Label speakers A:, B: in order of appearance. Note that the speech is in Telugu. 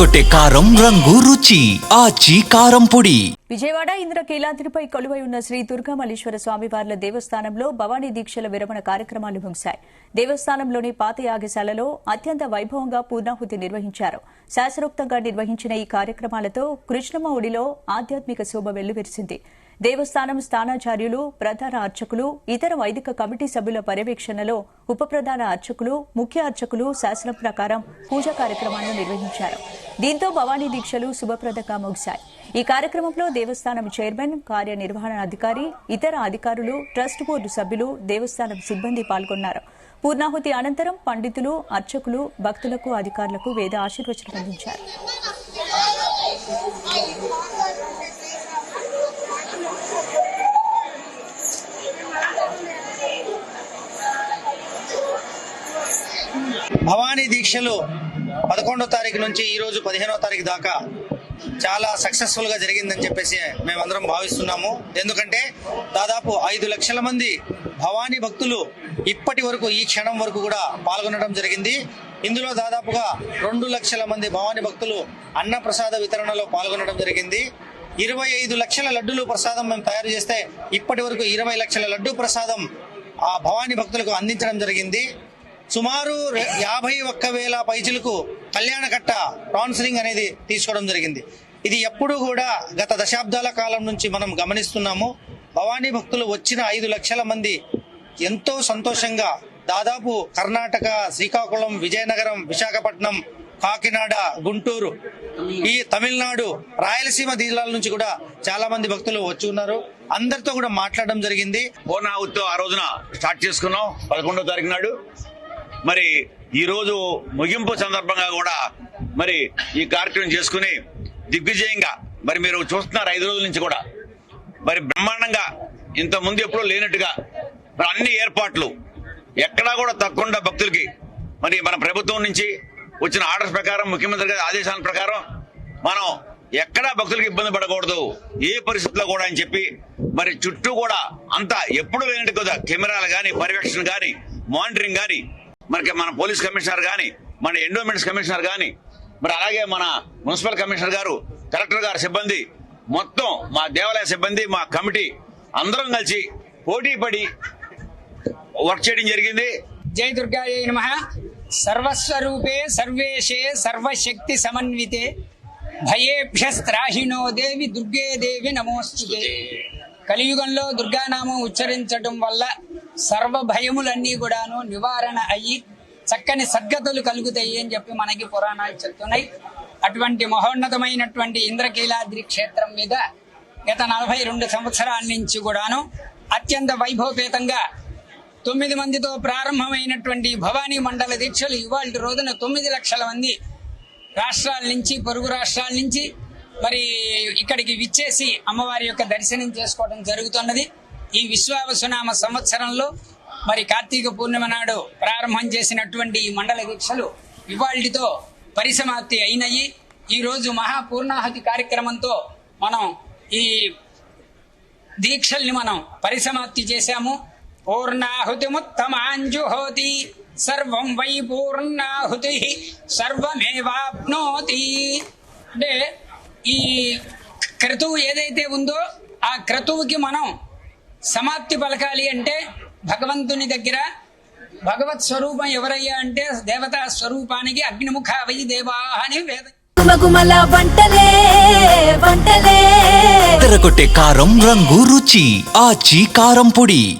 A: కొట్టే కారం రంగు రుచి ఆచి కారం పొడి.
B: విజయవాడ ఇంద్రకీలాద్రిపై కొలువై ఉన్న శ్రీ దుర్గామల్లేశ్వర స్వామివార్ల దేవస్థానంలో భవానీ దీక్షల విరమణ కార్యక్రమాలు ముగిశాయి. దేవస్థానంలోని పాత యాగశాలలో అత్యంత వైభవంగా పూర్ణాహుతి నిర్వహించారు. శాస్త్రోక్తంగా నిర్వహించిన ఈ కార్యక్రమాలతో కృష్ణమ్మ ఒడిలో ఆధ్యాత్మిక శోభ వెల్లువిరిసింది. దేవస్థానం స్థానాచార్యులు, ప్రధాన అర్చకులు, ఇతర వైదిక కమిటీ సభ్యుల పర్యవేక్షణలో ఉప ప్రధాన అర్చకులు, ముఖ్య అర్చకులు శాసనం ప్రకారం పూజా కార్యక్రమాలను నిర్వహించారు. దీంతో భవానీ దీక్షలు శుభప్రదంగా ముగిశాయి. ఈ కార్యక్రమంలో దేవస్థానం చైర్మన్, కార్యనిర్వహణాధికారి, ఇతర అధికారులు, ట్రస్ట్ బోర్డు సభ్యులు, దేవస్థానం సిబ్బంది పాల్గొన్నారు. పూర్ణాహుతి అనంతరం పండితులు, అర్చకులు, భక్తులకు, అధికారులకు వేద ఆశీర్వచనం అందించారు.
C: భవానీ దీక్షలు 11వ తారీఖు నుంచి ఈ రోజు 15వ తారీఖు దాకా చాలా సక్సెస్ఫుల్ గా జరిగిందని చెప్పేసి మేమందరం భావిస్తున్నాము. ఎందుకంటే దాదాపు 5 లక్షల మంది భవానీ భక్తులు ఇప్పటి వరకు ఈ క్షణం వరకు కూడా పాల్గొనడం జరిగింది. ఇందులో దాదాపుగా 2 లక్షల మంది భవానీ భక్తులు అన్న ప్రసాద వితరణలో పాల్గొనడం జరిగింది. 25 లక్షల లడ్డూలు ప్రసాదం మేము తయారు చేస్తే ఇప్పటి వరకు 20 లక్షల లడ్డూ ప్రసాదం ఆ భవానీ భక్తులకు అందించడం జరిగింది. సుమారు 51,000 పైచులకు కళ్యాణకట్ట స్పాన్సరింగ్ అనేది తీసుకోవడం జరిగింది. ఇది ఎప్పుడు కూడా గత దశాబ్దాల కాలం నుంచి మనం గమనిస్తున్నాము. భవానీ భక్తులు వచ్చిన 5 లక్షల మంది ఎంతో సంతోషంగా దాదాపు కర్ణాటక, శ్రీకాకుళం, విజయనగరం, విశాఖపట్నం, కాకినాడ, గుంటూరు, ఈ తమిళనాడు, రాయలసీమ జిల్లాల నుంచి కూడా చాలా మంది భక్తులు వచ్చి ఉన్నారు. అందరితో కూడా మాట్లాడడం జరిగింది.
D: పూర్ణాహుతితో ఆ రోజున స్టార్ట్ చేసుకున్నాం 11వ తారీఖు నాడు. మరి ఈ రోజు ముగింపు సందర్భంగా కూడా మరి ఈ కార్యక్రమం చేసుకుని దిగ్విజయంగా మరి మీరు చూస్తున్నారు 5 రోజుల నుంచి కూడా మరి బ్రహ్మాండంగా ఇంత ముందు ఎప్పుడూ లేనట్టుగా మరి అన్ని ఏర్పాట్లు ఎక్కడా కూడా తక్కువ భక్తులకి మరి మన ప్రభుత్వం నుంచి వచ్చిన ఆర్డర్స్ ప్రకారం, ముఖ్యమంత్రి గారి ఆదేశాల ప్రకారం మనం ఎక్కడా భక్తులకు ఇబ్బంది పడకూడదు ఏ పరిస్థితుల్లో కూడా అని చెప్పి మరి చుట్టూ కూడా అంతా ఎప్పుడు లేనట్టు కదా కెమెరాలు కానీ, పర్యవేక్షణ కానీ, మానిటరింగ్ కానీ, మనకి మన పోలీస్ కమిషనర్ కానీ, మన ఎండోమెంట్స్ కమిషనర్ కానీ, మరి అలాగే మన మున్సిపల్ కమిషనర్ గారు, కలెక్టర్ గారు సిబ్బంది, మొత్తం మా దేవాలయ సిబ్బంది, మా కమిటీ అందరం కలిసి పోటీ పడి వర్క్ చేయడం జరిగింది.
E: జై దుర్గాయై నమః. సర్వస్వరూపే సర్వేశే సర్వశక్తి సమన్వితే భయేభ్యస్త్రాహినో దేవి దుర్గే దేవి నమోస్తుతే. కలియుగంలో దుర్గానామం ఉచ్చరించడం వల్ల సర్వ భయములన్నీ కూడాను నివారణ అయ్యి చక్కని సద్గతులు కలుగుతాయి అని చెప్పి మనకి పురాణాలు చెప్తున్నాయి. అటువంటి మహోన్నతమైనటువంటి ఇంద్రకీలాద్రి క్షేత్రం మీద గత 42 సంవత్సరాల నుంచి కూడాను అత్యంత వైభవపేతంగా 9 మందితో ప్రారంభమైనటువంటి భవానీ మండల దీక్షలు ఇవాళ రోజున 9 లక్షల మంది రాష్ట్రాల నుంచి, పొరుగు రాష్ట్రాల నుంచి మరి ఇక్కడికి విచ్చేసి అమ్మవారి యొక్క దర్శనం చేసుకోవడం జరుగుతున్నది. ఈ విశ్వావసునామ సంవత్సరంలో మరి కార్తీక పూర్ణిమ నాడు ప్రారంభం చేసినటువంటి ఈ మండల దీక్షలు ఇవాళ్టితో పరిసమాప్తి అయినయి. ఈ రోజు మహాపూర్ణాహుతి కార్యక్రమంతో మనం ఈ దీక్షల్ని మనం పరిసమాప్తి చేశాము. పూర్ణాహుతిముత్తమాంజుహోతి సర్వం వై పూర్ణాహుతి సర్వమేవాప్నోతి. అంటే ఈ క్రతువు ఏదైతే ఉందో ఆ క్రతువుకి మనం సమాప్తి పలకాలి అంటే భగవంతుని దగ్గర భగవత్ స్వరూపం ఎవరయ్యా అంటే దేవతా స్వరూపానికి అగ్నిముఖ వై దేవా అని వేద
A: తెరకొట్టే కారం రంగు రుచి ఆచి కారం పొడి.